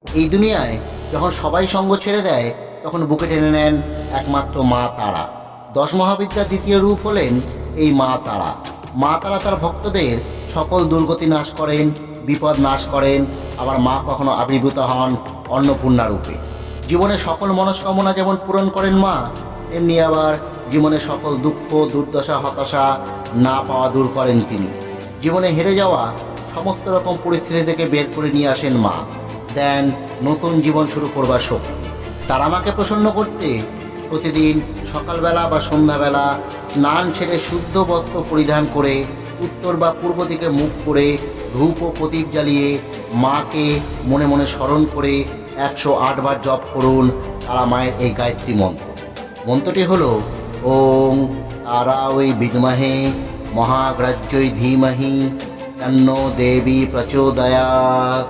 এই দুনিয়ায় যখন সবাই সঙ্গ ছেড়ে দেয় তখন বুকে টেনে নেন একমাত্র মা তারা। 10 মহাবিদ্যার দ্বিতীয় রূপ হলেন এই মা তারা। মা তারা তার ভক্তদের সকল দুর্গতি নাশ করেন, বিপদ নাশ করেন। আবার মা কখনো আবির্ভূত হন অন্নপূর্ণা রূপে। জীবনের সকল মনস্কামনা যেমন পূরণ করেন মা, তেমনি আবার জীবনের সকল দুঃখ, দুর্দশা, হতাশা না পাওয়া দূর করেন তিনি। জীবনে হেরে যাওয়া সমস্ত রকম পরিস্থিতি থেকে বের করে নিয়ে আসেন মা, দেন নতুন জীবন শুরু করবার শক্তি। তারা মাকে প্রসন্ন করতে প্রতিদিন সকালবেলা বা সন্ধ্যাবেলা স্নান ছেড়ে শুদ্ধ বস্ত্র পরিধান করে উত্তর বা পূর্ব দিকে মুখ করে ধূপ ও প্রদীপ জ্বালিয়ে মাকে মনে মনে স্মরণ করে 108 বার জপ করুন তারা মায়ের এই গায়ত্রী মন্ত্র। মন্ত্রটি হল ওং তারা ওই বিদ্মহে মহাগ্রাহ্যই ধীমহি তন্নো দেবী প্রচোদয়াৎ।